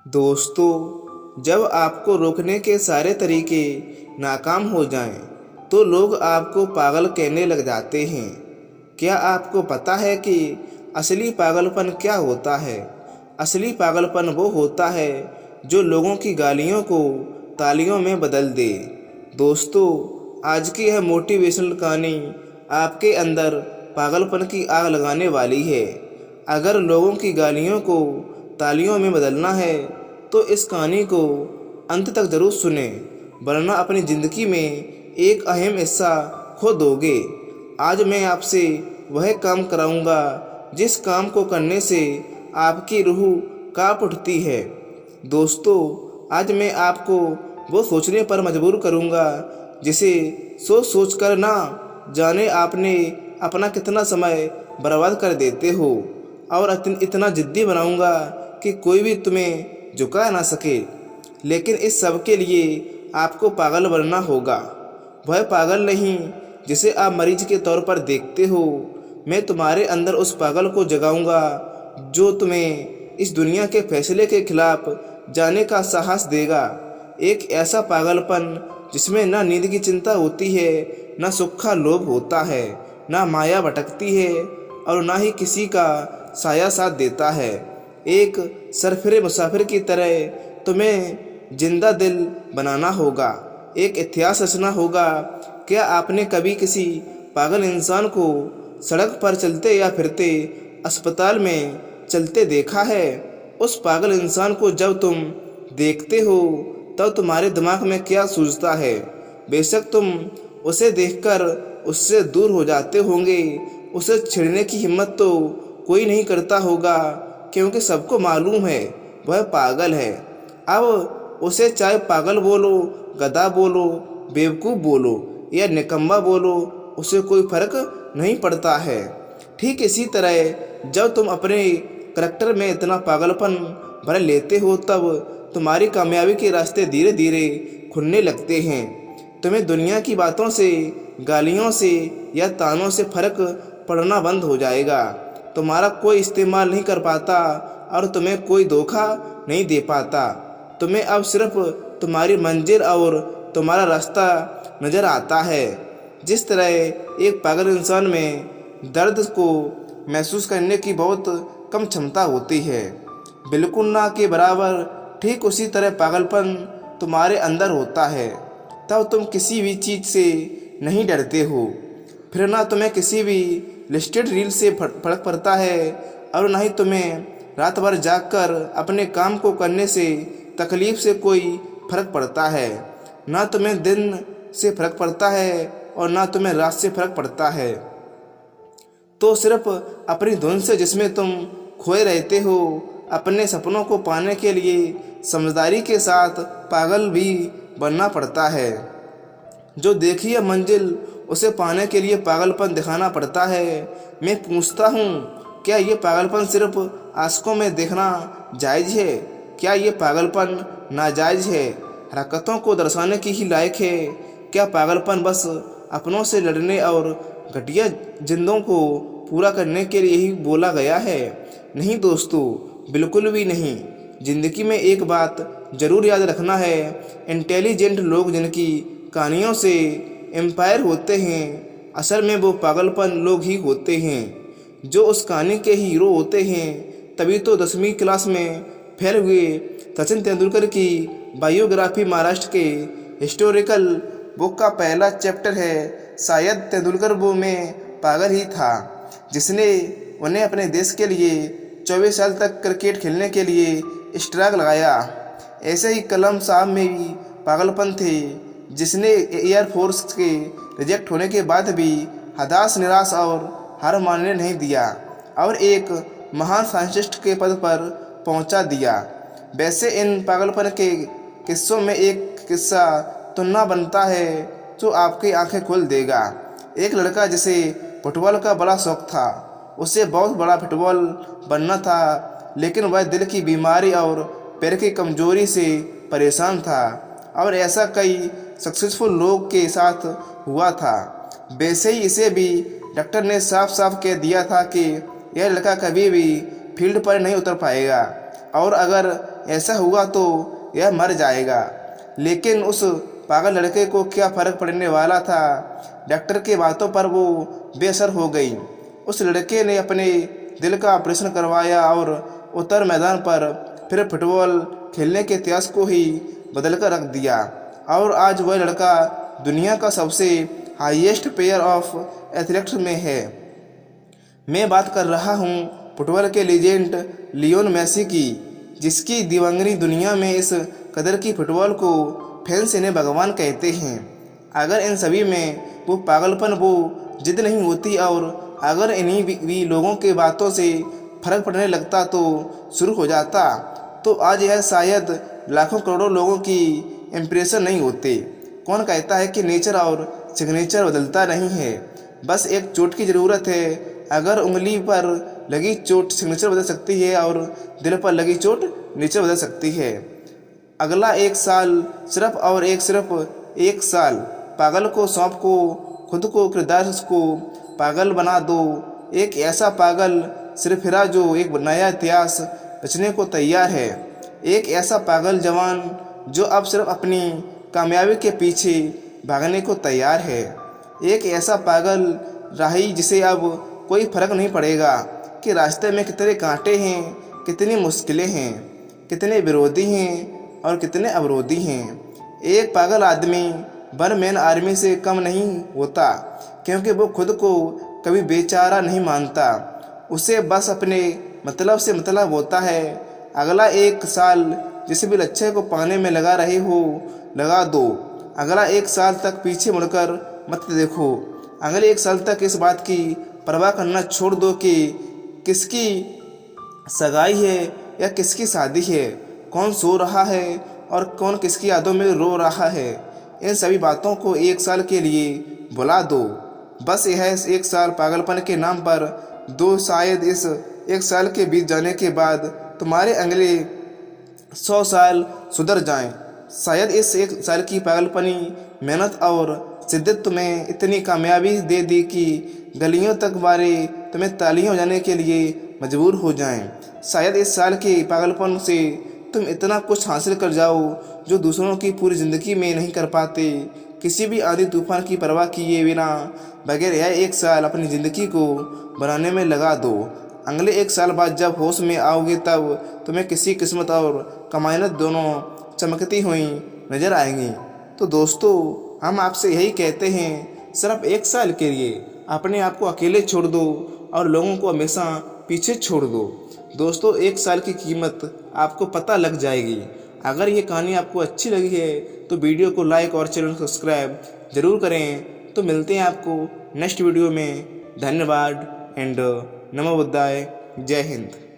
दोस्तों, जब आपको रोकने के सारे तरीके नाकाम हो जाएं, तो लोग आपको पागल कहने लग जाते हैं। क्या आपको पता है कि असली पागलपन क्या होता है? असली पागलपन वो होता है जो लोगों की गालियों को तालियों में बदल दे। दोस्तों, आज की यह मोटिवेशनल कहानी आपके अंदर पागलपन की आग लगाने वाली है। अगर लोगों की गालियों को तालियों में बदलना है तो इस कहानी को अंत तक जरूर सुने, वरना अपनी ज़िंदगी में एक अहम हिस्सा खो दोगे। आज मैं आपसे वह काम कराऊंगा जिस काम को करने से आपकी रूह कांप उठती है। दोस्तों, आज मैं आपको वो सोचने पर मजबूर करूंगा जिसे सोच सोच कर ना जाने आपने अपना कितना समय बर्बाद कर देते हो, और इतना जिद्दी बनाऊंगा कि कोई भी तुम्हें झुका ना सके। लेकिन इस सब के लिए आपको पागल बनना होगा। वह पागल नहीं जिसे आप मरीज के तौर पर देखते हो। मैं तुम्हारे अंदर उस पागल को जगाऊंगा जो तुम्हें इस दुनिया के फैसले के खिलाफ जाने का साहस देगा। एक ऐसा पागलपन जिसमें ना नींद की चिंता होती है, ना सुख का लोभ होता है, ना माया भटकती है और ना ही किसी का साया साथ देता है। एक सरफिरे मुसाफिर की तरह तुम्हें जिंदा दिल बनाना होगा, एक इतिहास रचना होगा। क्या आपने कभी किसी पागल इंसान को सड़क पर चलते या फिरते, अस्पताल में चलते देखा है? उस पागल इंसान को जब तुम देखते हो तब तुम्हारे दिमाग में क्या सूझता है? बेशक तुम उसे देखकर उससे दूर हो जाते होंगे, उसे छेड़ने की हिम्मत तो कोई नहीं करता होगा, क्योंकि सबको मालूम है वह पागल है। अब उसे चाहे पागल बोलो, गधा बोलो, बेवकूफ़ बोलो या निकम्मा बोलो, उसे कोई फर्क नहीं पड़ता है। ठीक इसी तरह जब तुम अपने करैक्टर में इतना पागलपन भर लेते हो तब तुम्हारी कामयाबी के रास्ते धीरे धीरे खुलने लगते हैं। तुम्हें दुनिया की बातों से, गालियों से या तानों से फर्क पड़ना बंद हो जाएगा। तुम्हारा कोई इस्तेमाल नहीं कर पाता और तुम्हें कोई धोखा नहीं दे पाता। तुम्हें अब सिर्फ तुम्हारी मंजिल और तुम्हारा रास्ता नज़र आता है। जिस तरह एक पागल इंसान में दर्द को महसूस करने की बहुत कम क्षमता होती है, बिल्कुल ना के बराबर, ठीक उसी तरह पागलपन तुम्हारे अंदर होता है। तब तुम किसी भी चीज़ से नहीं डरते हो, फिर ना तुम्हें किसी भी लिस्टेड रील से फर्क पड़ता है और ना ही तुम्हें रात भर जागकर अपने काम को करने से तकलीफ से कोई फर्क पड़ता है। ना तुम्हें दिन से फर्क पड़ता है और ना तुम्हें रात से फर्क पड़ता है। तो सिर्फ अपनी धुन से जिसमें तुम खोए रहते हो, अपने सपनों को पाने के लिए समझदारी के साथ पागल भी बनना पड़ता है। जो देखी है मंजिल, उसे पाने के लिए पागलपन दिखाना पड़ता है। मैं पूछता हूँ, क्या ये पागलपन सिर्फ आंखों में देखना जायज़ है? क्या ये पागलपन नाजायज़ है, हरकतों को दर्शाने की ही लायक है? क्या पागलपन बस अपनों से लड़ने और घटिया जिंदों को पूरा करने के लिए ही बोला गया है? नहीं दोस्तों, बिल्कुल भी नहीं। जिंदगी में एक बात जरूर याद रखना है, इंटेलिजेंट लोग जिनकी कहानियों से एम्पायर होते हैं, असल में वो पागलपन लोग ही होते हैं जो उस कहानी के हीरो होते हैं। तभी तो 10वीं क्लास में फेल हुए सचिन तेंदुलकर की बायोग्राफी महाराष्ट्र के हिस्टोरिकल बुक का पहला चैप्टर है। शायद तेंदुलकर वो में पागल ही था जिसने उन्हें अपने देश के लिए 24 साल तक क्रिकेट खेलने के लिए स्ट्रगल लगाया। ऐसे ही कलाम साहब में भी पागलपन थे जिसने एयरफोर्स के रिजेक्ट होने के बाद भी हताश, निराश और हार मानने नहीं दिया और एक महान साइंटिस्ट के पद पर पहुंचा दिया। वैसे इन पागलपन के किस्सों में एक किस्सा तुलना बनता है जो आपकी आंखें खोल देगा। एक लड़का जिसे फुटबॉल का बड़ा शौक था, उसे बहुत बड़ा फुटबॉल बनना था, लेकिन वह दिल की बीमारी और पैर की कमजोरी से परेशान था। और ऐसा कई सक्सेसफुल लोग के साथ हुआ था। वैसे ही इसे भी डॉक्टर ने साफ साफ कह दिया था कि यह लड़का कभी भी फील्ड पर नहीं उतर पाएगा और अगर ऐसा हुआ तो यह मर जाएगा। लेकिन उस पागल लड़के को क्या फ़र्क पड़ने वाला था। डॉक्टर की बातों पर वो बेअसर हो गई। उस लड़के ने अपने दिल का ऑपरेशन करवाया और उतर मैदान पर फिर फुटबॉल खेलने के इतिहास को ही बदल कर रख दिया। और आज वह लड़का दुनिया का सबसे हाईएस्ट पेयर ऑफ एथलीट्स में है। मैं बात कर रहा हूँ फुटबॉल के लीजेंड लियोन मेसी की, जिसकी दीवानगी दुनिया में इस कदर की फुटबॉल को फैंस इन्हें भगवान कहते हैं। अगर इन सभी में वो पागलपन, वो जिद नहीं होती और अगर इन्हीं भी लोगों के बातों से फर्क पड़ने लगता तो शुरू हो जाता, तो आज यह शायद लाखों करोड़ों लोगों की इम्प्रेशन नहीं होते। कौन कहता है कि नेचर और सिग्नेचर बदलता नहीं है, बस एक चोट की ज़रूरत है। अगर उंगली पर लगी चोट सिग्नेचर बदल सकती है और दिल पर लगी चोट नेचर बदल सकती है। अगला एक साल सिर्फ और सिर्फ एक साल पागल को सौंप को खुद को किरदार को पागल बना दो। एक ऐसा पागल सिरफिरा जो एक नया इतिहास रचने को तैयार है। एक ऐसा पागल जवान जो अब सिर्फ अपनी कामयाबी के पीछे भागने को तैयार है। एक ऐसा पागल राही जिसे अब कोई फर्क नहीं पड़ेगा कि रास्ते में कितने कांटे हैं, कितनी मुश्किलें हैं, कितने विरोधी हैं और कितने अवरोधी हैं। एक पागल आदमी वन मैन आर्मी से कम नहीं होता, क्योंकि वो खुद को कभी बेचारा नहीं मानता। उसे बस अपने मतलब से मतलब होता है। अगला एक साल जिस भी लक्ष्य को पाने में लगा रहे हो, लगा दो। अगला एक साल तक पीछे मुड़कर मत देखो। अगले एक साल तक इस बात की परवाह करना छोड़ दो कि किसकी सगाई है या किसकी शादी है, कौन सो रहा है और कौन किसकी यादों में रो रहा है। इन सभी बातों को एक साल के लिए भुला दो। बस यह एक साल पागलपन के नाम पर दो। शायद इस एक साल के बीत जाने के बाद तुम्हारे अगले 100 साल सुधर जाएं। शायद इस एक साल की पागलपनी मेहनत और शिद्दत तुम्हें इतनी कामयाबी दे दी कि गलियों तक बारे तुम्हें तालियां बजाने के लिए मजबूर हो जाएं। शायद इस साल के पागलपन से तुम इतना कुछ हासिल कर जाओ जो दूसरों की पूरी ज़िंदगी में नहीं कर पाते। किसी भी आंधी तूफान की परवाह किए बिना बगैर यह एक साल अपनी ज़िंदगी को बनाने में लगा दो। अगले एक साल बाद जब होश में आओगे तब तुम्हें किसी किस्मत और कमायत दोनों चमकती हुई नज़र आएंगी। तो दोस्तों, हम आपसे यही कहते हैं, सिर्फ एक साल के लिए अपने आप को अकेले छोड़ दो और लोगों को हमेशा पीछे छोड़ दो। दोस्तों, एक साल की कीमत आपको पता लग जाएगी। अगर ये कहानी आपको अच्छी लगी है तो वीडियो को लाइक और चैनल को सब्सक्राइब जरूर करें। तो मिलते हैं आपको नेक्स्ट वीडियो में। धन्यवाद एंड नमो बुद्धाय। जय हिंद।